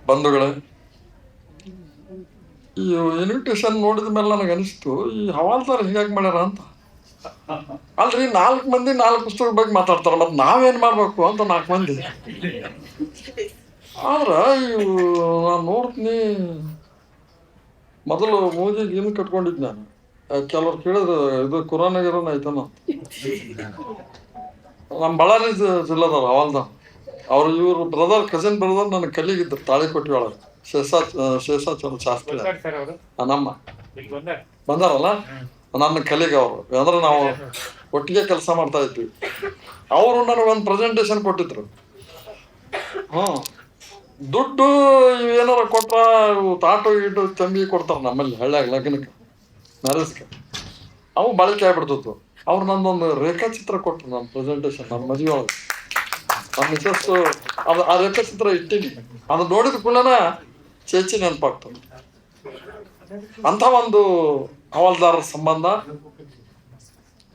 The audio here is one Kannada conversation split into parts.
ಬಂಧುಗಳೇ, ಈ ಇನ್ವಿಟೇಷನ್ ನೋಡಿದ ಮೇಲೆ ನನಗೆ ಅನಿಸ್ತು, ಈ ಹವಾಲ್ದಾರ್ ಹಿಂಗಾಗಿ ಮಾಡ್ಯಾರ ಅಂತ. ಅಲ್ರಿ 4 ಮಂದಿ 4 ಪುಸ್ತಕದ ಬಗ್ಗೆ ಮಾತಾಡ್ತಾರೆ, ಮತ್ತು ನಾವೇನು ಮಾಡಬೇಕು ಅಂತ 4 ಮಂದಿ. ಆದ್ರೆ ಇವು ನಾನು ನೋಡ್ತೀನಿ, ಮೊದಲು ಮೋದಿಗೆ ಏನು ಕಟ್ಕೊಂಡಿದ್ದು ನಾನು. ಕೆಲವ್ರು ಕೇಳಿದ್ರು ಇದು ಕೊರೋನಾಗಿರೋನ ಐತನ. ನಮ್ಮ ಬಳ್ಳಾರಿ ಜಿಲ್ಲೆದವ್ರು ಹವಾಲ್ದಾರ್. ಇವ್ರ ಬ್ರದರ್, ಕಸಿನ್ ಬ್ರದರ್ ನನಗೆ ಕಲಿಗಿದ್ರು ತಾಳಿಕೋಟಿ ಒಳಗೆ. ಶೇಷಾಚಲ ಶಾಸ್ತ್ರಿ ನಮ್ಮ ಬಂದಾರಲ್ಲ, ನನ್ನ ಕಲಿಗೆ ಅವರು. ಅಂದ್ರೆ ನಾವು ಒಟ್ಟಿಗೆ ಕೆಲಸ ಮಾಡ್ತಾ ಇದ್ವಿ. ಅವರು ನನಗೊಂದು ಪ್ರೆಸೆಂಟೇಶನ್ ಕೊಟ್ಟಿದ್ರು. ದುಡ್ಡು ಏನಾರ ಕೊಟ್ರ ತಾಟು ಗೀಟು ತಂಬಿ ಕೊಡ್ತಾರೆ ನಮ್ಮಲ್ಲಿ ಹಳ್ಳಿಯಾಗ ಲಗ್ನಕ್ಕೆ ಮ್ಯಾರೇಜ್ಗೆ. ಅವು ಬಳಕೆ ಆಗ್ಬಿಡ್ತಿತ್ತು. ಅವ್ರು ನಂದೊಂದು ರೇಖಾಚಿತ್ರ ಕೊಟ್ಟರು ನನ್ನ ಪ್ರೆಸೆಂಟೇಶನ್, ನನ್ನ ಮದುವೆ ಒಳಗೆ. ನಮ್ಮ ಮಿಸಸ್ ಆ ರೇಖಾಚಿತ್ರ ಇಟ್ಟಿನಿ. ಅದು ನೋಡಿದ ಕೂಡಲೇ ಚೇಚಿ ನೆನಪಾಗ್ತದೆ. ಅಂಥ ಒಂದು ಹವಾಲ್ದಾರರ ಸಂಬಂಧ.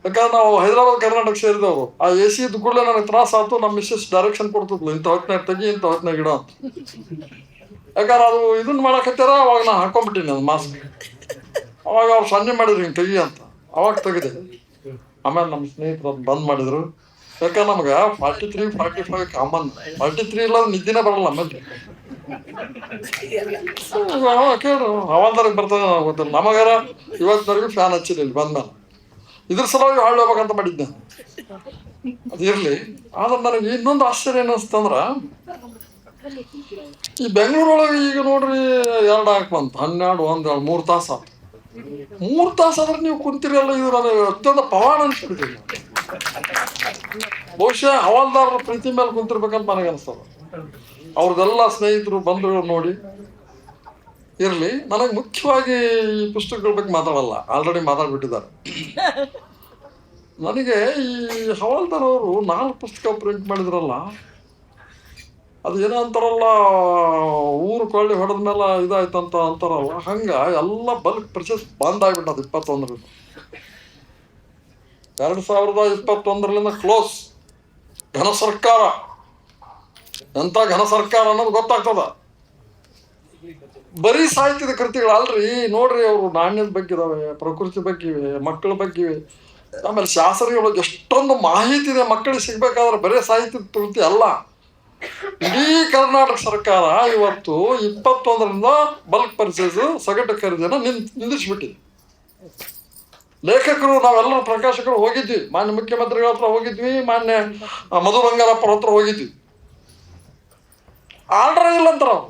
ಯಾಕಂದ್ರೆ ನಾವು ಹೈದರಾಬಾದ್ ಕರ್ನಾಟಕ ಸೇರಿದವರು. ಆ AC ಇದ್ದ ಕೂಡಲೇ ನನಗೆ ತ್ರಾಸ ಆಯ್ತು. ನಮ್ಮ ಮಿಸ್ಸಸ್ ಡೈರೆಕ್ಷನ್ ಕೊಡ್ತಿದ್ಲು, ಇಂಥ ಹೊತ್ತಿನಾಗ ತೆಗಿ, ಇಂಥ ಹೊತ್ತಿನಾಗ ಇಡ ಅಂತ. ಯಾಕಂದ್ರೆ ಅದು ಇದನ್ನ ಮಾಡಕತ್ತಾರ. ಅವಾಗ ನಾನು ಹಾಕೊಂಡ್ಬಿಟ್ಟಿನಿ ಅದು ಮಾಸ್ಕ್. ಅವಾಗ ಅವ್ರು ಸನ್ನೆ ಮಾಡಿದ್ರು ಹಿಂಗೆ ತೆಗಿ ಅಂತ. ಅವಾಗ ತೆಗೆದೆ. ಆಮೇಲೆ ನಮ್ಮ ಸ್ನೇಹಿತರು ಅದನ್ನ ಬಂದ್ ಮಾಡಿದ್ರು. ಯಾಕಂದ್ರೆ ನಮ್ಗೆ 43, 45 ಕಾಮನ್. 43 ಇಲ್ಲ ನಿದ್ದಿನೇ ಬರಲ್ಲ ನಮ್ಮಲ್ಲಿ. ಕೇಳು ಹವಾಲ್ದಾರಿಗೆ ಬರ್ತದೆ ಗೊತ್ತಿಲ್ಲ. ನಮಗಾರ ಇವತ್ತಿನವರೆಗೂ ಫ್ಯಾನ್ ಹಚ್ಚಿಲ್ಲ ಇಲ್ಲಿ ಬಂದ್ಮೇಲೆ. ಇದ್ರ ಸಲುವಾಗಿ ಹಾಳು ಹೋಗ್ಬೇಕಂತ ಮಾಡಿದ್ದೆ. ಅದಿರಲಿ. ಆದ್ರೆ ನನಗೆ ಇನ್ನೊಂದು ಆಶ್ಚರ್ಯ ಏನಿಸ್ತಂದ್ರ, ಈ ಬೆಂಗಳೂರೊಳಗೆ ಈಗ ನೋಡ್ರಿ 2 ಹಾಕ್ಬಂತು, 12, 1, 2, 3 ತಾಸು ಆಯ್ತು. 3 ತಾಸು ಆದ್ರೆ ನೀವು ಕುಂತಿರಲ್ಲ, ಇದು ನನಗೆ ಅತ್ಯಂತ ಪವಾಡ ಅನ್ಸ್ಬಿಡ್ತೀವಿ. ಬಹುಶಃ ಹವಾಲ್ದಾರರ ಪ್ರೀತಿ ಮೇಲೆ ಕುಂತಿರ್ಬೇಕಂತ ನನಗೆ ಅನಿಸ್ತದ. ಅವ್ರದ್ದೆಲ್ಲ ಸ್ನೇಹಿತರು ಬಂಧುಗಳು ನೋಡಿ ಇರಲಿ. ನನಗೆ ಮುಖ್ಯವಾಗಿ ಈ ಪುಸ್ತಕಗಳ ಬಗ್ಗೆ ಮಾತಾಡಲ್ಲ, ಆಲ್ರೆಡಿ ಮಾತಾಡ್ಬಿಟ್ಟಿದ್ದಾರೆ. ನನಗೆ ಈ ಹವಾಲ್ದಾರ್ ಅವರು 4 ಪುಸ್ತಕ ಪ್ರಿಂಟ್ ಮಾಡಿದ್ರಲ್ಲ, ಅದು ಏನೋ ಅಂತಾರಲ್ಲ, ಊರು ಕೊಳ್ಳಿ ಹೊಡೆದ ಮೇಲೆ ಇದಾಯ್ತಂತ ಅಂತಾರಲ್ಲ, ಹಂಗೆ ಎಲ್ಲ ಬಲ್ಕ್ ಪರ್ಚೇಸ್ ಬಂದ್ ಆಗ್ಬಿಟ್ಟದು 21ರಿಂದ. 2021ರಿಂದ ಕ್ಲೋಸ್. ಘನ ಸರ್ಕಾರ ಎಂಥ ಘನ ಸರ್ಕಾರ ಅನ್ನೋದು ಗೊತ್ತಾಗ್ತದ. ಬರೀ ಸಾಹಿತ್ಯದ ಕೃತಿಗಳಲ್ರಿ. ನೋಡ್ರಿ, ಅವರು ನಾಣ್ಯದ ಬಗ್ಗೆ ಇದಾವೆ, ಪ್ರಕೃತಿ ಬಗ್ಗೆ ಇವೆ, ಮಕ್ಕಳ ಬಗ್ಗೆ ಇವೆ, ಆಮೇಲೆ ಶಾಸ್ತ್ರಿಗಳ ಎಷ್ಟೊಂದು ಮಾಹಿತಿ ಇದೆ ಮಕ್ಕಳಿಗೆ ಸಿಗ್ಬೇಕಾದ್ರೆ. ಬರೀ ಸಾಹಿತ್ಯದ ಕೃತಿ ಅಲ್ಲ. ಇಡೀ ಕರ್ನಾಟಕ ಸರ್ಕಾರ ಇವತ್ತು 21ರಿಂದ ಬಲ್ಕ್ ಪರ್ಚೇಸ್ ಸಗಟು ಖರೀದಿನ ನಿಂದಿಸ್ಬಿಟ್ಟಿದೆ. ಲೇಖಕರು ನಾವೆಲ್ಲರೂ ಪ್ರಕಾಶಕರು ಹೋಗಿದ್ವಿ, ಮಾನ್ಯ ಮುಖ್ಯಮಂತ್ರಿಗಳ ಹತ್ರ ಹೋಗಿದ್ವಿ, ಮಾನ್ಯ ಮಧು ಬಂಗಾರಪ್ಪರ ಹತ್ರ ಹೋಗಿದ್ವಿ. ಆರ್ಡರ್ ಇಲ್ಲ ಅಂತಾರ ಅವ್ರು.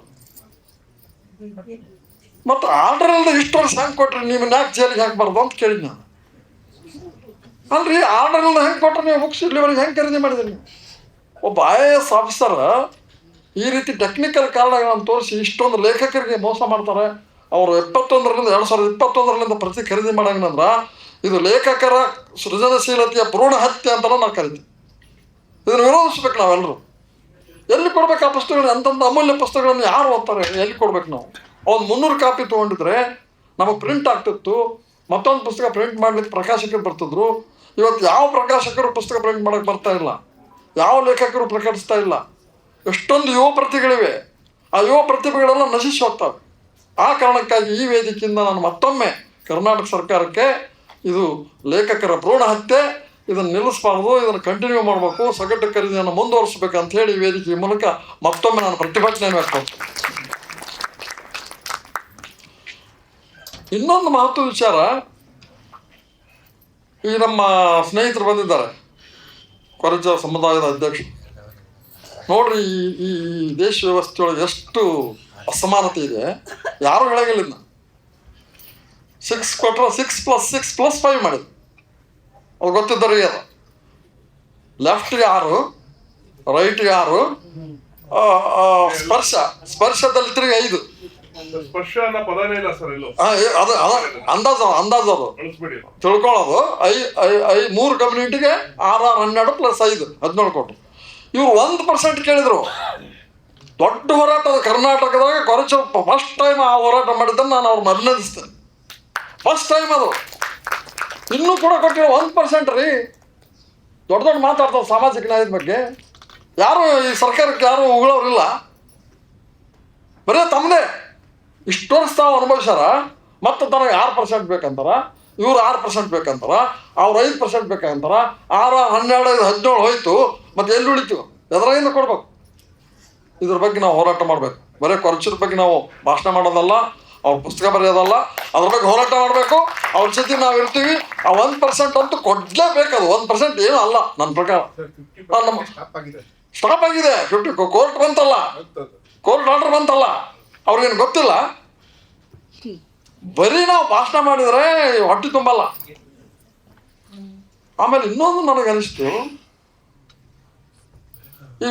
ಮತ್ತು ಆರ್ಡರ್ ಇಲ್ಲದೆ ಇಷ್ಟು ವರ್ಷ ಹೆಂಗೆ ಕೊಟ್ರಿ, ನಿಮ್ಮನ್ನ ಯಾಕೆ ಜೈಲಿಗೆ ಹಾಕ್ಬಾರ್ದು ಅಂತ ಕೇಳಿದ್ ನಾನು. ಅಲ್ರಿ, ಆರ್ಡರ್ ಇಲ್ಲದೆ ಹೆಂಗೆ ಕೊಟ್ರೆ ನೀವು ಬುಕ್ಸ್ ಇಲ್ಲಿವರೆಗೆ ಹೆಂಗೆ ಖರೀದಿ ಮಾಡಿದ್ರಿ ನೀವು? ಒಬ್ಬ IAS ಆಫೀಸರ್ ಈ ರೀತಿ ಟೆಕ್ನಿಕಲ್ ಕಾರಣಗಳನ್ನು ತೋರಿಸಿ ಇಷ್ಟೊಂದು ಲೇಖಕರಿಗೆ ಮೋಸ ಮಾಡ್ತಾರೆ. ಅವರು 2021ರಿಂದ ಪ್ರತಿ ಖರೀದಿ ಮಾಡಂಗಂದ್ರೆ ಇದು ಲೇಖಕರ ಸೃಜನಶೀಲತೆಯ ಭ್ರೂಣ ಹತ್ಯೆ ಅಂತ ನಾವು ಕರಿತೀವಿ. ಇದನ್ನು ವಿರೋಧಿಸ್ಬೇಕು ನಾವೆಲ್ಲರೂ. ಎಲ್ಲಿ ಕೊಡ್ಬೇಕು ಆ ಪುಸ್ತಕಗಳು? ಅಂತಂಥ ಅಮೂಲ್ಯ ಪುಸ್ತಕಗಳನ್ನು ಯಾರು ಓದ್ತಾರೆ? ಎಲ್ಲಿ ಕೊಡ್ಬೇಕು ನಾವು? ಅವ್ನು 300 ಕಾಪಿ ತೊಗೊಂಡಿದ್ರೆ ನಮಗೆ ಪ್ರಿಂಟ್ ಆಗ್ತಿತ್ತು. ಮತ್ತೊಂದು ಪುಸ್ತಕ ಪ್ರಿಂಟ್ ಮಾಡ್ಲಿಕ್ಕೆ ಪ್ರಕಾಶಕರು ಬರ್ತಿದ್ರು. ಇವತ್ತು ಯಾವ ಪ್ರಕಾಶಕರು ಪುಸ್ತಕ ಪ್ರಿಂಟ್ ಮಾಡೋಕ್ಕೆ ಬರ್ತಾ ಇಲ್ಲ, ಯಾವ ಲೇಖಕರು ಪ್ರಕಟಿಸ್ತಾ ಇಲ್ಲ. ಎಷ್ಟೊಂದು ಯುವ ಪ್ರತಿಗಳಿವೆ, ಆ ಯುವ ಪ್ರತಿಭೆಗಳೆಲ್ಲ ನಶಿಸಿ ಹೋಗ್ತವೆ. ಆ ಕಾರಣಕ್ಕಾಗಿ ಈ ವೇದಿಕೆಯಿಂದ ನಾನು ಮತ್ತೊಮ್ಮೆ ಕರ್ನಾಟಕ ಸರ್ಕಾರಕ್ಕೆ, ಇದು ಲೇಖಕರ ಭ್ರೂಣ ಹತ್ಯೆ, ಇದನ್ನು ನಿಲ್ಲಿಸಬಾರ್ದು, ಇದನ್ನು ಕಂಟಿನ್ಯೂ ಮಾಡಬೇಕು, ಸಗಟು ಖರೀದಿಯನ್ನು ಮುಂದುವರಿಸಬೇಕಂತ ಹೇಳಿ ಈ ವೇದಿಕೆಯ ಮೂಲಕ ಮತ್ತೊಮ್ಮೆ ನಾನು ಪ್ರತಿಭಟನೆಯನ್ನು ವ್ಯಕ್ತಪಡಿಸ್ತೇನೆ. ಇನ್ನೊಂದು ಮಹತ್ವದ ವಿಚಾರ, ಈ ನಮ್ಮ ಸ್ನೇಹಿತರು ಬಂದಿದ್ದಾರೆ, ಕೊರಜ ಸಮುದಾಯದ ಅಧ್ಯಕ್ಷರು. ನೋಡ್ರಿ, ಈ ದೇಶ ವ್ಯವಸ್ಥೆಯೊಳಗೆ ಎಷ್ಟು ಅಸಮಾನತೆ ಇದೆ, ಯಾರು ಹೇಳಂಗಿಲ್ಲ. 6 ಕೊಟ್ಟರೆ 6+6+5 ಮಾಡಿದ್ರು. ಅವ್ರು ಗೊತ್ತಿದ್ದವ್ರಿಗೆ ಅದು. ಲೆಫ್ಟ್ಗೆ 6, ರೈಟ್ಗೆ 6, ಸ್ಪರ್ಶದಲ್ಲಿ ತಿರುಗಿ 5. ಅಂದಾಜು ಅದು ತಿಳ್ಕೊಳ್ಳೋದು. 3 ಕಮ್ಯುನಿಟಿಗೆ 6, 12 + 5 17 ಕೊಟ್ಟು. ಇವ್ರು 1% ಕೇಳಿದ್ರು. ದೊಡ್ಡ ಹೋರಾಟ ಅದು ಕರ್ನಾಟಕದಾಗ. ಕೊರಚ ಫಸ್ಟ್ ಟೈಮ್ ಆ ಹೋರಾಟ ಮಾಡಿದ್ದನ್ನು ನಾನು ಅವ್ರನ್ನ ಅಭಿನಂದಿಸ್ತೇನೆ. ಫಸ್ಟ್ ಟೈಮ್ ಅದು. ಇನ್ನೂ ಕೂಡ ಕೊಟ್ಟಿರೋ 1% ರೀ. ದೊಡ್ಡ ಮಾತಾಡ್ತಾರೆ ಸಾಮಾಜಿಕ ನ್ಯಾಯದ ಬಗ್ಗೆ. ಯಾರು ಈ ಸರ್ಕಾರಕ್ಕೆ ಯಾರು ಉಗಳವ್ರಿಲ್ಲ. ಬರೀ ತಮ್ಮದೇ ಇಷ್ಟು ವರ್ಷ ತಾವು ಅನುಭವಿಸ್ಯಾರ. ಮತ್ತು ತನಗೆ 6% ಬೇಕಂತಾರ, ಇವ್ರು 6% ಬೇಕಂತಾರ, ಅವ್ರು 5% ಬೇಕಂತಾರ. 6, 12, 17 ಹೋಯ್ತು, ಮತ್ತು ಎಲ್ಲಿ ಉಳಿತು? ಎದರಾಗಿಂದ ಕೊಡ್ಬೇಕು? ಇದ್ರ ಬಗ್ಗೆ ನಾವು ಹೋರಾಟ ಮಾಡಬೇಕು. ಬರೀ ಖರ್ಚದ ಬಗ್ಗೆ ನಾವು ಭಾಷಣ ಮಾಡೋದಲ್ಲ, ಅವ್ರ ಪುಸ್ತಕ ಬರೆಯೋದಲ್ಲ, ಅದ್ರ ಬಗ್ಗೆ ಹೋರಾಟ ಮಾಡಬೇಕು. ಅವ್ರ ಜೊತೆ ನಾವು ಇರ್ತೀವಿ. ಆ 1% ಅಂತೂ ಕೊಡಲೇಬೇಕು. ಅದು 1% ಏನೂ ಅಲ್ಲ ನನ್ನ ಪ್ರಕಾರ. ನಮ್ಮ ಸ್ಟಾಪ್ ಆಗಿದೆ. 50 ಕೋರ್ಟ್ ಬಂತಲ್ಲ, ಕೋರ್ಟ್ ಆರ್ಡರ್ ಬಂತಲ್ಲ, ಅವ್ರಿಗೇನು ಗೊತ್ತಿಲ್ಲ? ಬರೀ ನಾವು ಭಾಷಣ ಮಾಡಿದರೆ ಹೊಟ್ಟೆ ತುಂಬಲ್ಲ. ಆಮೇಲೆ ಇನ್ನೊಂದು ನನಗೆ ಅನಿಸ್ತು, ಈ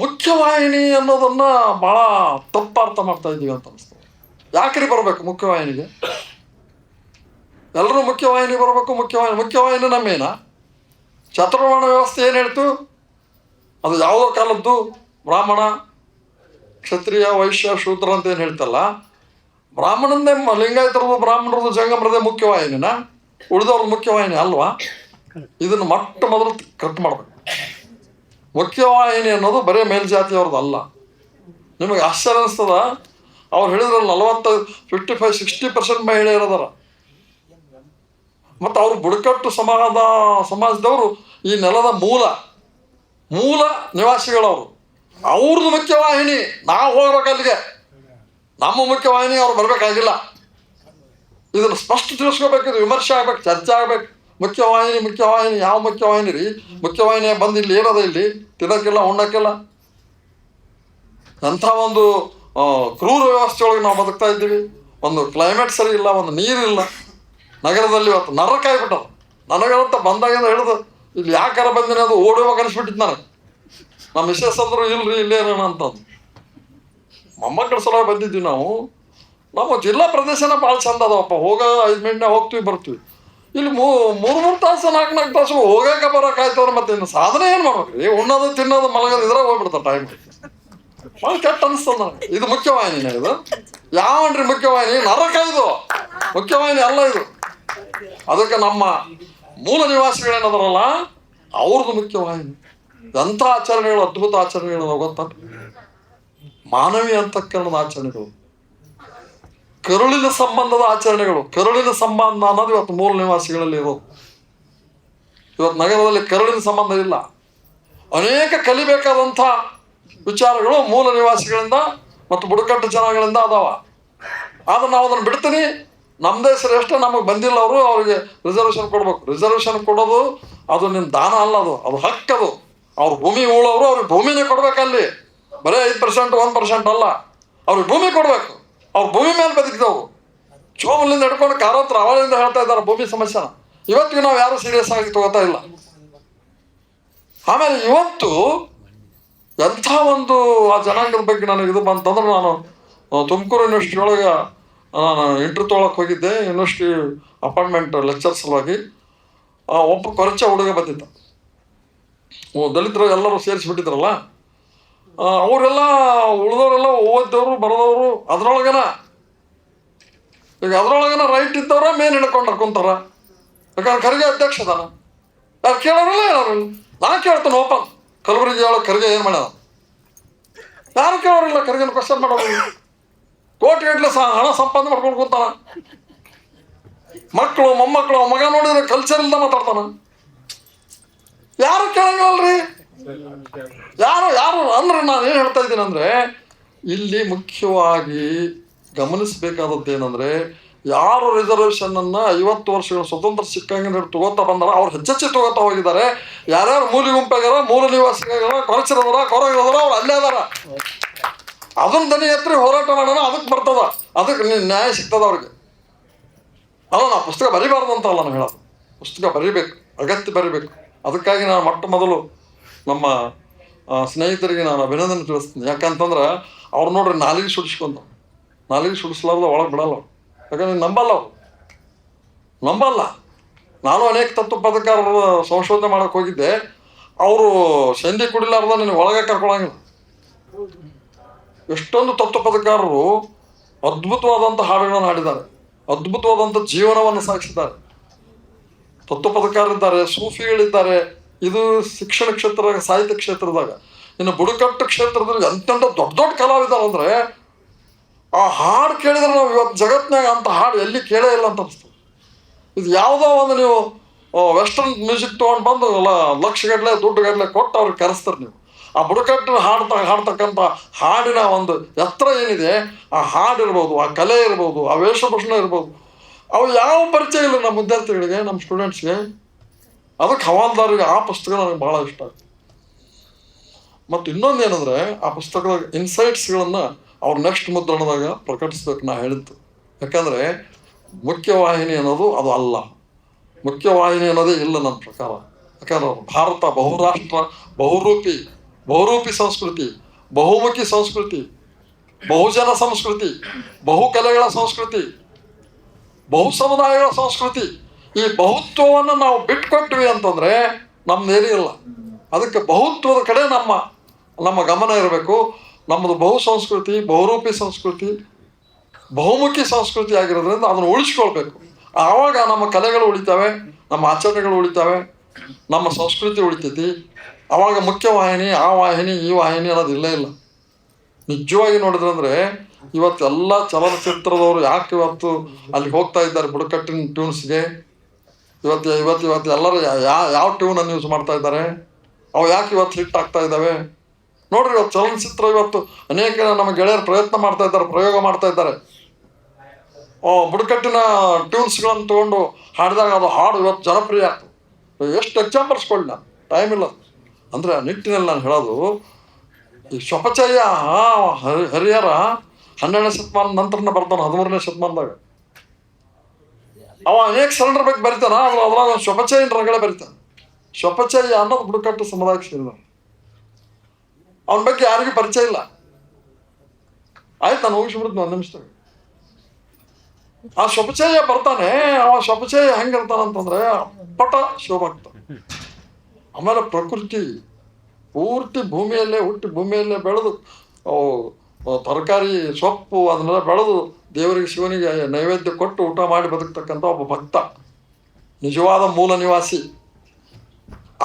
ಮುಖ್ಯವಾಹಿನಿ ಅನ್ನೋದನ್ನ ಭಾಳ ತಪ್ಪಾರ್ಥ ಮಾಡ್ತಾ ಇದ್ದೀವಿ ಅಂತ ಅನಿಸ್ತದೆ. ಯಾಕ್ರಿ ಬರಬೇಕು ಮುಖ್ಯವಾಹಿನಿಗೆ? ಎಲ್ಲರೂ ಮುಖ್ಯವಾಹಿನಿ ಬರಬೇಕು. ಮುಖ್ಯವಾಹಿನಿ ನಮ್ಮೇನ? ಚಾತುರ್ವರ್ಣ ವ್ಯವಸ್ಥೆ ಏನು ಹೇಳ್ತು? ಅದು ಯಾವುದೋ ಕಾಲದ್ದು. ಬ್ರಾಹ್ಮಣ, ಕ್ಷತ್ರಿಯ, ವೈಶ್ಯ, ಶೂದ್ರ ಅಂತ ಏನು ಹೇಳ್ತಲ್ಲ, ಬ್ರಾಹ್ಮಣಂದೇ, ಲಿಂಗಾಯತರದು, ಬ್ರಾಹ್ಮಣರದು, ಜಂಗಮರದೇ ಮುಖ್ಯವಾಹಿನಿನ? ಉಳಿದವ್ರದ್ದು ಮುಖ್ಯವಾಹಿನಿ ಅಲ್ವಾ? ಇದನ್ನು ಮೊದಲು ಕಟ್ ಮಾಡಬೇಕು. ಮುಖ್ಯವಾಹಿನಿ ಅನ್ನೋದು ಬರೀ ಮೇಲ್ಜಾತಿಯವ್ರದ್ದು ಅಲ್ಲ. ನಿಮಗೆ ಆಶ್ಚರ್ಯ ಅನಿಸ್ತದ, ಅವ್ರು ಹೇಳಿದ್ರಲ್ಲಿ 55-60% ಮಹಿಳೆಯರದಾರ. ಮತ್ತು ಅವರು ಬುಡಕಟ್ಟು ಸಮಾಜದವರು, ಈ ನೆಲದ ಮೂಲ ನಿವಾಸಿಗಳವರು. ಅವ್ರದ್ದು ಮುಖ್ಯವಾಹಿನಿ. ನಾವು ಹೋಗ್ಬೇಕು ಅಲ್ಲಿಗೆ. ನಮ್ಮ ಮುಖ್ಯವಾಹಿನಿ ಅವ್ರು ಬರಬೇಕಾಗಿಲ್ಲ. ಇದನ್ನು ಸ್ಪಷ್ಟ ತಿಳಿಸ್ಕೋಬೇಕು. ಇದು ವಿಮರ್ಶೆ ಆಗ್ಬೇಕು, ಚರ್ಚೆ ಆಗ್ಬೇಕು. ಮುಖ್ಯವಾಹಿನಿ ಯಾವ ಮುಖ್ಯವಾಹಿನಿ ರೀ? ಮುಖ್ಯವಾಹಿನಿಯ ಬಂದು ಇಲ್ಲಿ ಏನದ? ಇಲ್ಲಿ ತಿನ್ನೋಕ್ಕಿಲ್ಲ, ಉಣ್ಣೋಕ್ಕಿಲ್ಲ. ಅಂಥ ಒಂದು ಕ್ರೂರ ವ್ಯವಸ್ಥೆ ಒಳಗೆ ನಾವು ಬದುಕ್ತಾ ಇದ್ದೀವಿ. ಒಂದು ಕ್ಲೈಮೇಟ್ ಸರಿ ಇಲ್ಲ, ಒಂದು ನೀರಿಲ್ಲ. ನಗರದಲ್ಲಿ ಇವತ್ತು ನರಕ ಆಗಿಬಿಟ್ಟದು. ನನಗಂತ ಬಂದಾಗಿಂದ ಹಿಡಿದು ಇಲ್ಲಿ ಯಾಕಾರ ಬಂದಿನಿ ಅದು ಓಡುವಾಗ ಅನಿಸ್ಬಿಟ್ಟಿತ್ತು ನನಗೆ. ನಮ್ಮ ಮಿಸ್ಸಸ್ ಅಂದರು ಇಲ್ರಿ ಇಲ್ಲೇ ಇರೋಣ ಅಂತಂದು. ಮೊಮ್ಮಕ್ಕಳ ಸಲ ಬಂದಿದ್ವಿ ನಾವು. ನಮ್ಮ ಜಿಲ್ಲಾ ಪ್ರದೇಶನ ಭಾಳ ಚಂದ ಅದಾವಪ್ಪ. 5 ಮಿನಿಟ್ನಾಗ ಹೋಗ್ತೀವಿ ಬರ್ತೀವಿ. ಇಲ್ಲಿ 3 ತಾಸು 4 ತಾಸು ಹೋಗಾಕ ಬರೋಕ್ಕಾಯ್ತವ್ರೆ. ಮತ್ತೆ ಇನ್ನು ಸಾಧನೆ ಏನು ಮಾಡ್ಬೇಕು ರೀ? ಉಣ್ಣೋದು, ತಿನ್ನೋದು, ಮಲಗೋದು ಇದ್ರಾಗ ಹೋಗ್ಬಿಡ್ತಾರೆ ಟೈಮ್. ಭಾಳ ಕೆಟ್ಟ ಅನಿಸ್ತದ ನನಗೆ. ಇದು ಮುಖ್ಯವಾಹಿನಿನ? ಇದು ಯಾವನ್ರಿ ಮುಖ್ಯವಾಹಿನಿ? ನರಕ ಇದು. ಮುಖ್ಯವಾಹಿನಿ ಅಲ್ಲ ಇದು. ಅದಕ್ಕೆ ನಮ್ಮ ಮೂಲ ನಿವಾಸಿಗಳೇನದಾರಲ್ಲ, ಅವ್ರದ್ದು ಮುಖ್ಯವಾಹಿನಿ. ಎಂಥ ಆಚರಣೆಗಳು, ಅದ್ಭುತ ಆಚರಣೆಗಳು ಗೊತ್ತ? ಮಾನವೀಯ ಅಂತಃಕರಣದ ಆಚರಣೆಗಳು, ಕರುಳಿನ ಸಂಬಂಧದ ಆಚರಣೆಗಳು. ಕರುಳಿನ ಸಂಬಂಧ ಅನ್ನೋದು ಇವತ್ತು ಮೂಲ ನಿವಾಸಿಗಳಲ್ಲಿ ಇರೋದು. ಇವತ್ತು ನಗರದಲ್ಲಿ ಕರುಳಿನ ಸಂಬಂಧ ಇಲ್ಲ. ಅನೇಕ ಕಲಿಬೇಕಾದಂಥ ವಿಚಾರಗಳು ಮೂಲ ನಿವಾಸಿಗಳಿಂದ ಮತ್ತು ಬುಡಕಟ್ಟು ಜನಗಳಿಂದ ಅದಾವ. ಆದ್ರೆ ನಾವು ಅದನ್ನು ಬಿಡ್ತೀನಿ. ನಮ್ಮದೇ ಶ್ರೇಷ್ಠ, ನಮಗೆ ಬಂದಿಲ್ಲ ಅವರು, ಅವ್ರಿಗೆ ರಿಸರ್ವೇಷನ್ ಕೊಡ್ಬೇಕು. ರಿಸರ್ವೇಷನ್ ಕೊಡೋದು ಅದು ನಿನ್ನ ದಾನ ಅಲ್ಲ, ಅದು ಹಕ್ಕದು. ಅವ್ರು ಭೂಮಿ ಉಳೋರು, ಅವ್ರಿಗೆ ಭೂಮಿನೇ ಕೊಡ್ಬೇಕಲ್ಲಿ. ಬರೀ 5%, 1% ಅಲ್ಲ, ಅವ್ರಿಗೆ ಭೂಮಿ ಕೊಡಬೇಕು. ಅವ್ರು ಭೂಮಿ ಮೇಲೆ ಬದುಕಿದವರು. ಚೋಮಲಿಂದ ಹಿಡ್ಕೊಂಡು ಕಾರಂತರ ಅವಳಿಂದ ಹೇಳ್ತಾ ಇದ್ದಾರೆ ಭೂಮಿ ಸಮಸ್ಯೆನ. ಇವತ್ತಿಗೆ ನಾವು ಯಾರೂ ಸೀರಿಯಸ್ ಆಗಿ ತಗೋತಾ ಇಲ್ಲ. ಆಮೇಲೆ ಇವತ್ತು ಎಂಥ ಒಂದು ಆ ಜನಾಂಗದ ಬಗ್ಗೆ ನನಗೆ ಇದು ಬಂತಂದ್ರೆ, ನಾನು ತುಮಕೂರು ಯೂನಿವರ್ಸಿಟಿ ಒಳಗೆ ನಾನು ಇಂಟ್ರ್ಯೂ ತೊಗೊಳಕ್ಕೆ ಹೋಗಿದ್ದೆ. ಯೂನಿವರ್ಸಿಟಿ ಅಪಾಯಿಂಟ್ಮೆಂಟ್ ಲೆಕ್ಚರ್ ಸಲುವಾಗಿ. ಒಬ್ಬ ಕೊರಚ ಹುಡುಗ ಬಂದಿದ್ದ. ದಲಿತರು ಎಲ್ಲರೂ ಸೇರಿಸಿಬಿಟ್ಟಿದ್ರಲ್ಲ, ಅವರೆಲ್ಲ ಉಳಿದವರೆಲ್ಲ ಓದ್ದವರು ಬರೆದವರು. ಅದ್ರೊಳಗನ ರೈಟ್ ಇದ್ದವ್ರ ಮೇನ್ ಹಿಡ್ಕೊಂಡು ಕುಂತಾರ. ಯಾಕಂದ್ರೆ ಖರ್ಗೆ ಅಧ್ಯಕ್ಷ ಅದಾನ. ಯಾರು ಕೇಳೋರಿಲ್ಲ, ಹೇಳೋರಿಲ್ಲ. ನಾನು ಕೇಳ್ತಾನೆ ಓಪನ್. ಕಲಬುರಗಿ ಒಳಗೆ ಖರ್ಗೆ ಏನು ಮಾಡ್ಯಾನ? ಯಾರು ಕೇಳೋರಿಲ್ಲ. ಖರ್ಗೆನ ಕ್ವಶನ್ ಮಾಡೋರು. ಕೋಟಿಗಟ್ಟಲೆ ಹಣ ಸಂಪಾದನೆ ಮಾಡ್ಕೊಂಡು ಕೂತಾನ. ಮಕ್ಕಳು, ಮೊಮ್ಮಕ್ಕಳು, ಮಗ ನೋಡಿದ್ರೆ ಕಲ್ಚರ್ ಇಲ್ದ ಮಾತಾಡ್ತಾನ. ಯಾರು ಕೇಳಂಗಿಲ್ಲಲ್ರಿ. ಯಾರು ಅಂದ್ರೆ ನಾನು ಏನು ಹೇಳ್ತಾ ಇದ್ದೀನಿ ಅಂದರೆ, ಇಲ್ಲಿ ಮುಖ್ಯವಾಗಿ ಗಮನಿಸಬೇಕಾದದ್ದೇನೆಂದರೆ, ಯಾರು ರಿಸರ್ವೇಷನನ್ನು 50 ವರ್ಷಗಳ ಸ್ವತಂತ್ರ ಸಿಕ್ಕಂಗೆ ತಗೋತಾ ಬಂದಾರ, ಅವ್ರು ಹೆಚ್ಚೆಚ್ಚು ತಗೋತಾ ಹೋಗಿದ್ದಾರೆ. ಯಾರ್ಯಾರು ಮೂಲಿ ಗುಂಪಾಗ್ಯಾರ, ಮೂಲ ನಿವಾಸಿಗಾರ, ಕೊರಚಿರದಾರ, ಕೊರಗಿರದಾರ, ಅವ್ರು ಅಲ್ಲೇ ಅದಾರ. ಅದನ್ನ ದನಿ ಎತ್ತರಿ ಹೋರಾಟ ಮಾಡೋಣ, ಅದಕ್ಕೆ ಬರ್ತದ, ಅದಕ್ಕೆ ನ್ಯಾಯ ಸಿಗ್ತದ ಅವ್ರಿಗೆ. ಅಲ್ಲ, ನಾ ಪುಸ್ತಕ ಬರಿಬಾರ್ದು ಅಂತ ಅಲ್ಲ ನಾನು ಹೇಳೋದು. ಪುಸ್ತಕ ಬರಿಬೇಕು, ಅಗತ್ಯ ಬರಿಬೇಕು. ಅದಕ್ಕಾಗಿ ನಾನು ಮೊದಲು ನಮ್ಮ ಸ್ನೇಹಿತರಿಗೆ ನಾನು ಅಭಿನಂದನೆ ತಿಳಿಸ್ತೀನಿ. ಯಾಕಂತಂದ್ರೆ ಅವ್ರು ನೋಡ್ರಿ ನಾಲಿಗೆ ಸುಡಿಸ್ಲಾರ್ದು ಒಳಗೆ ಬಿಡಲ್ಲ ಅವ್ರು. ಯಾಕಂದ್ರೆ ನಂಬಲ್ಲ ನಾನು ಅನೇಕ ತತ್ವ ಪದಕಾರರು ಸಂಶೋಧನೆ ಮಾಡೋಕ್ಕೆ ಹೋಗಿದ್ದೆ. ಅವರು ಸಂಧಿ ಕುಡಿಲಾರ್ದ ನನಗೆ ಒಳಗೆ ಕರ್ಕೊಳಂಗಿಲ್ಲ. ಎಷ್ಟೊಂದು ತತ್ವ ಪದಕಾರರು ಅದ್ಭುತವಾದಂಥ ಹಾಡುಗಳನ್ನು ಹಾಡಿದ್ದಾರೆ, ಅದ್ಭುತವಾದಂಥ ಜೀವನವನ್ನು ಸಾಗಿಸಿದ್ದಾರೆ. ತತ್ವ ಪದಕಾರರಿದ್ದಾರೆ, ಸೂಫಿಗಳಿದ್ದಾರೆ. ಇದು ಶಿಕ್ಷಣ ಕ್ಷೇತ್ರ, ಸಾಹಿತ್ಯ ಕ್ಷೇತ್ರದಾಗ. ಇನ್ನು ಬುಡಕಟ್ಟು ಕ್ಷೇತ್ರದಲ್ಲಿ ಅತ್ಯಂತ ದೊಡ್ಡ ಕಲಾವಿದರು ಅಂದರೆ ಆ ಹಾಡು ಕೇಳಿದ್ರೆ ನಾವು ಇವತ್ತು ಜಗತ್ತಿನಾಗ ಅಂತ ಹಾಡು ಎಲ್ಲಿ ಕೇಳೇ ಇಲ್ಲ ಅಂತ ಅನಿಸ್ತದೆ. ಇದು ಯಾವುದೋ ಒಂದು ನೀವು ವೆಸ್ಟರ್ನ್ ಮ್ಯೂಸಿಕ್ ತೊಗೊಂಡು ಬಂದು ಲಕ್ಷಗಟ್ಟಲೆ ದುಡ್ಡುಗಟ್ಟಲೆ ಕೊಟ್ಟು ಅವ್ರಿಗೆ ಕರೆಸ್ತಾರೆ. ನೀವು ಆ ಬುಡಕಟ್ಟಿನ ಹಾಡ್ತಕ್ಕಂಥ ಹಾಡಿನ ಒಂದು ಎತ್ತರ ಏನಿದೆ, ಆ ಹಾಡು ಇರ್ಬೋದು, ಆ ಕಲೆ ಇರ್ಬೋದು, ಆ ವೇಷಭೂಷಣ ಇರ್ಬೋದು, ಅವು ಯಾವ ಪರಿಚಯ ಇಲ್ಲ ನಮ್ಮ ವಿದ್ಯಾರ್ಥಿಗಳಿಗೆ, ನಮ್ಮ ಸ್ಟೂಡೆಂಟ್ಸ್ಗೆ. ಅದಕ್ಕೆ ಹವಾಲ್ದಾರಿಗೆ ಆ ಪುಸ್ತಕ ನನಗೆ ಭಾಳ ಇಷ್ಟ ಆಗ್ತದೆ. ಮತ್ತು ಇನ್ನೊಂದು ಏನಂದರೆ, ಆ ಪುಸ್ತಕದ ಇನ್ಸೈಟ್ಸ್ಗಳನ್ನು ಅವ್ರು ನೆಕ್ಸ್ಟ್ ಮುದ್ರಣದಾಗ ಪ್ರಕಟಿಸ್ಬೇಕು ನಾ ಹೇಳಿದ್ದು. ಯಾಕಂದರೆ ಮುಖ್ಯವಾಹಿನಿ ಅನ್ನೋದು ಅದು ಅಲ್ಲ, ಮುಖ್ಯವಾಹಿನಿ ಅನ್ನೋದೇ ಇಲ್ಲ ನನ್ನ ಪ್ರಕಾರ. ಯಾಕಂದ್ರೆ ಭಾರತ ಬಹುರಾಷ್ಟ್ರ, ಬಹುರೂಪಿ ಸಂಸ್ಕೃತಿ, ಬಹುಮುಖಿ ಸಂಸ್ಕೃತಿ, ಬಹುಜನ ಸಂಸ್ಕೃತಿ, ಬಹು ಕಲೆಗಳ ಸಂಸ್ಕೃತಿ, ಬಹು ಸಮುದಾಯಗಳ ಸಂಸ್ಕೃತಿ. ಈ ಬಹುತ್ವವನ್ನು ನಾವು ಬಿಟ್ಕೊಟ್ವಿ ಅಂತಂದರೆ ನಮ್ದೇನಿಲ್ಲ. ಅದಕ್ಕೆ ಬಹುತ್ವದ ಕಡೆ ನಮ್ಮ ಗಮನ ಇರಬೇಕು. ನಮ್ಮದು ಬಹು ಸಂಸ್ಕೃತಿ, ಬಹುರೂಪಿ ಸಂಸ್ಕೃತಿ, ಬಹುಮುಖಿ ಸಂಸ್ಕೃತಿ ಆಗಿರೋದ್ರಿಂದ ಅದನ್ನು ಉಳಿಸ್ಕೊಳ್ಬೇಕು. ಆವಾಗ ನಮ್ಮ ಕಲೆಗಳು ಉಳಿತಾವೆ, ನಮ್ಮ ಆಚರಣೆಗಳು ಉಳಿತಾವೆ, ನಮ್ಮ ಸಂಸ್ಕೃತಿ ಉಳಿತೈತಿ. ಆವಾಗ ಮುಖ್ಯವಾಹಿನಿ, ಆ ವಾಹಿನಿ, ಈ ವಾಹಿನಿ ಅನ್ನೋದು ಇಲ್ಲೇ ಇಲ್ಲ. ನಿಜವಾಗಿ ನೋಡಿದ್ರಂದರೆ ಇವತ್ತೆಲ್ಲ ಚಲನಚಿತ್ರದವರು ಯಾಕೆ ಇವತ್ತು ಅಲ್ಲಿಗೆ ಹೋಗ್ತಾ ಇದ್ದಾರೆ ಬುಡಕಟ್ಟಿನ ಟ್ಯೂನ್ಸ್ಗೆ? ಇವತ್ತು ಎಲ್ಲರೂ ಯಾವ ಟ್ಯೂನನ್ನು ಯೂಸ್ ಮಾಡ್ತಾ ಇದ್ದಾರೆ? ಅವು ಯಾಕೆ ಇವತ್ತು ಹಿಟ್ ಆಗ್ತಾ ಇದ್ದಾವೆ ನೋಡ್ರಿ. ಇವತ್ತು ಚಲನಚಿತ್ರ ಇವತ್ತು ಅನೇಕ ನಮ್ಮ ಗೆಳೆಯರು ಪ್ರಯೋಗ ಮಾಡ್ತಾ ಇದ್ದಾರೆ. ಬುಡಕಟ್ಟಿನ ಟ್ಯೂನ್ಸ್ಗಳನ್ನು ತೊಗೊಂಡು ಹಾಡಿದಾಗ ಅದು ಹಾಡು ಇವತ್ತು ಜನಪ್ರಿಯ ಆಗ್ತದೆ. ಎಷ್ಟು ಎಕ್ಸಾಂಪಲ್ಸ್ ಕೊಡಿ, ನಾನು ಟೈಮ್ ಇಲ್ಲ. ಅಂದರೆ ಆ ನಿಟ್ಟಿನಲ್ಲಿ ನಾನು ಹೇಳೋದು, ಈ ಶ್ವಪಚಯ್ಯ ಹರಿಹರ 12ನೇ ಶತಮಾನ ನಂತರನೇ ಬರ್ತಾನೆ, 13ನೇ ಶತಮಾನದಾಗ. ಅವ ಅನೇಕ ಶರಣರ ಬಗ್ಗೆ ಬರಿತಾನ, ಅದ್ರಾಗ ಒಂದು ಶ್ವಪಚಯ್ಯನ ರಗಳೆ ಬರಿತಾನೆ. ಶ್ವಪಚಯ್ಯ ಅನ್ನೋದು ಬುಡಕಟ್ಟು ಸಮುದಾಯಕ್ಕೆ ಸೇರಿದ. ಅವನ ಬಗ್ಗೆ ಯಾರಿಗೂ ಪರಿಚಯ ಇಲ್ಲ. ಆಯ್ತು, ನಾನು ಹೋಗಿಸ್ಬಿಡ್ತೀನಿ 1 ನಿಮಿಷದಾಗ. ಆ ಶ್ವಪಚಯ್ಯ ಬರ್ತಾನೆ. ಅವ ಶ್ವಪಚಯ್ಯ ಹೆಂಗಿರ್ತಾನಂತಂದ್ರೆ ಪಟ ಶೋಭಾಗ್ತ. ಆಮೇಲೆ ಪ್ರಕೃತಿ ಪೂರ್ತಿ ಭೂಮಿಯಲ್ಲೇ ಹುಟ್ಟಿ, ಭೂಮಿಯಲ್ಲೇ ಬೆಳೆದು, ತರಕಾರಿ ಸೊಪ್ಪು ಅದನ್ನೆಲ್ಲ ಬೆಳೆದು ದೇವರಿಗೆ, ಶಿವನಿಗೆ ನೈವೇದ್ಯ ಕೊಟ್ಟು ಊಟ ಮಾಡಿ ಬದುಕ್ತಕ್ಕಂಥ ಒಬ್ಬ ಭಕ್ತ, ನಿಜವಾದ ಮೂಲ ನಿವಾಸಿ.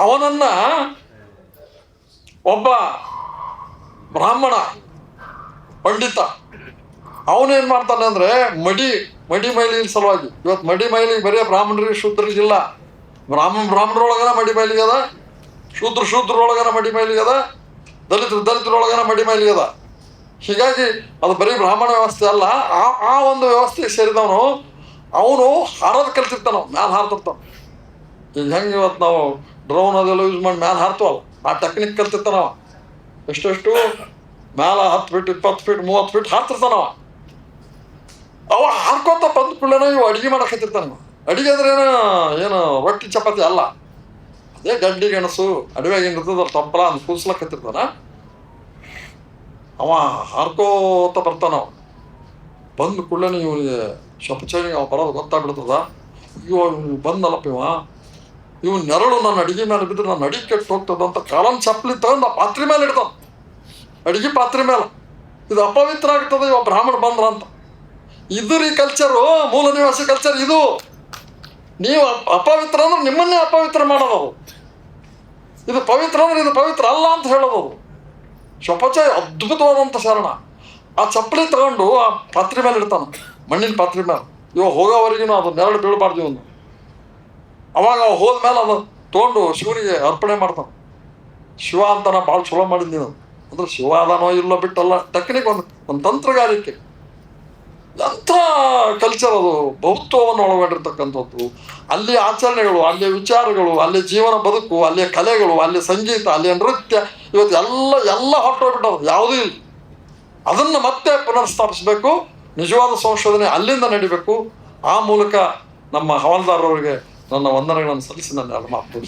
ಅವನನ್ನು ಒಬ್ಬ ಬ್ರಾಹ್ಮಣ ಪಂಡಿತ ಅವನೇನು ಮಾಡ್ತಾನೆ ಅಂದರೆ ಮಡಿ ಮೈಲಿಗೆ ಸಲುವಾಗಿ. ಇವತ್ತು ಮಡಿ ಮೈಲಿಗೆ ಬರೀ ಬ್ರಾಹ್ಮಣರಿಗೆ ಶೂದ್ರರಿಗಿಲ್ಲ. ಬ್ರಾಹ್ಮಣರೊಳಗನ ಮಡಿ ಮೈಲಿಗೆ ಅದ, ಶೂದ್ರೊಳಗನ ಮಡಿ ಮೈಲಿಗೆ ಅದ, ದಲಿತರೊಳಗನ ಮಡಿ ಮೈಲಿಗೆ ಅದ. ಹೀಗಾಗಿ ಅದು ಬರೀ ಬ್ರಾಹ್ಮಣ ವ್ಯವಸ್ಥೆ ಅಲ್ಲ. ಆ ಒಂದು ವ್ಯವಸ್ಥೆಗೆ ಸೇರಿದವನು ಅವನು ಹಾರೋದು ಕಲ್ತಿರ್ತಾನ, ಮ್ಯಾಲೆ ಹಾರ್ತಿರ್ತಾನ. ಈಗ ಹೆಂಗೆ ಇವತ್ತು ನಾವು ಡ್ರೋನ್ ಅದೆಲ್ಲ ಯೂಸ್ ಮಾಡಿ ಮ್ಯಾಲೆ ಹಾರ್ತವಲ್ಲ, ಆ ಟೆಕ್ನಿಕ್ ಕಲ್ತಿರ್ತಾನವ. ಎಷ್ಟು ಮ್ಯಾಲ 10 ಫೀಟ್ 20 ಫೀಟ್ 30 ಫೀಟ್ ಹಾರ್ತಿರ್ತಾನವ. ಅವ ಹಾರ್ಕೋತ ಬಂದ ಕೂಡಲೇ ಇವು ಅಡುಗೆ ಮಾಡಕತ್ತಿರ್ತಾನ. ಅಡುಗೆ ಅಂದ್ರೆ ಏನು ರೊಟ್ಟಿ ಚಪಾತಿ ಅಲ್ಲ, ಅದೇ ಗಡ್ಡಿ ಗೆಣಸು ಅಡುಗೆಗೆ ಇರ್ತದ ತಪ್ಪಲ ಅಂತ ಕೂಸ್ಲಕತ್ತಿರ್ತಾನ. ಅವ ಹಾರ್ಕೋತ ಬರ್ತಾನವ. ಬಂದ ಕೂಡಲೇ ಇವನಿಗೆ ಶ್ವಪಚಯ್ಯನಿಗೆ ಅವ ಬರೋದು ಗೊತ್ತಾಗ್ಬಿಡ್ತದ. ಅಯ್ಯೋ ಇವ್ನು ಬಂದಲ್ಲಪ್ಪ, ಇವ್ನು ನೆರಳು ನನ್ನ ಅಡುಗೆ ಮೇಲೆ ಬಿದ್ದರೆ ನನ್ನ ಅಡಿಗೆ ಕೆಟ್ಟು ಹೋಗ್ತದ ಅಂತ ಕಾಲನ್ ಚಪ್ಪಲಿ ತಗೊಂಡು ಆ ಪಾತ್ರೆ ಮೇಲೆ ಇಡ್ತಾನೆ, ಅಡುಗೆ ಪಾತ್ರೆ ಮೇಲೆ. ಇದು ಅಪವಿತ್ರ ಆಗ್ತದೆ ಇವ ಬ್ರಾಹ್ಮಣ ಬಂದ್ರ ಅಂತ. ಇದು ರೀ ಕಲ್ಚರು, ಮೂಲ ನಿವಾಸಿ ಕಲ್ಚರ್ ಇದು. ನೀವು ಅಪವಿತ್ರ ಅಂದ್ರೆ ನಿಮ್ಮನ್ನೇ ಅಪವಿತ್ರ ಮಾಡೋದು. ಇದು ಪವಿತ್ರ ಅಂದ್ರೆ ಇದು ಪವಿತ್ರ ಅಲ್ಲ ಅಂತ ಹೇಳೋದು. ಶ್ವಪಚಯ್ಯ ಅದ್ಭುತವಾದಂಥ ಶರಣ. ಆ ಚಪ್ಪಲಿ ತಗೊಂಡು ಆ ಪಾತ್ರೆ ಮೇಲೆ ಇಡ್ತಾನೆ, ಮಣ್ಣಿನ ಪಾತ್ರೆ ಮೇಲೆ. ಇವಾಗ ಹೋಗೋವರೆಗೂ ಅದು ನೆರಳು ಬೀಳಬಾರ್ದು ಇವನು. ಅವಾಗ ಅವ ಹೋದ್ಮೇಲೆ ಅದು ತೊಗೊಂಡು ಶಿವನಿಗೆ ಅರ್ಪಣೆ ಮಾಡ್ತಾನೆ. ಶಿವ ಅಂತ ನಾ ಭಾಳ ಚಲೋ ಮಾಡಿದ್ದೀನಿ ಅಂದ್ರೆ ಶಿವ ಅದಾನೋ ಇಲ್ಲೋ ಬಿಟ್ಟಲ್ಲ, ಟೆಕ್ನಿಕ್ ಒಂದು ತಂತ್ರಗಾರಿಕೆ. ಎಂಥ ಕಲ್ಚರ್ ಅದು, ಬಹುತ್ವವನ್ನು ಒಳಗೊಂಡಿರ್ತಕ್ಕಂಥದ್ದು. ಅಲ್ಲಿ ಆಚರಣೆಗಳು, ಅಲ್ಲಿಯ ವಿಚಾರಗಳು, ಅಲ್ಲಿ ಜೀವನ ಬದುಕು, ಅಲ್ಲಿಯ ಕಲೆಗಳು, ಅಲ್ಲಿ ಸಂಗೀತ, ಅಲ್ಲಿಯ ನೃತ್ಯ, ಇವತ್ತು ಎಲ್ಲ ಹೊರಟೋಗ್ಬಿಟ್ಟದು, ಯಾವುದೂ ಇಲ್ಲ. ಅದನ್ನು ಮತ್ತೆ ಪುನರ್ಸ್ಥಾಪಿಸಬೇಕು. ನಿಜವಾದ ಸಂಶೋಧನೆ ಅಲ್ಲಿಂದ ನಡಿಬೇಕು. ಆ ಮೂಲಕ ನಮ್ಮ ಹವಾಲ್ದಾರವರಿಗೆ ನನ್ನ ವಂದನೆಗಳನ್ನು ಸಲ್ಲಿಸಿ ನನ್ನ ಮಾತು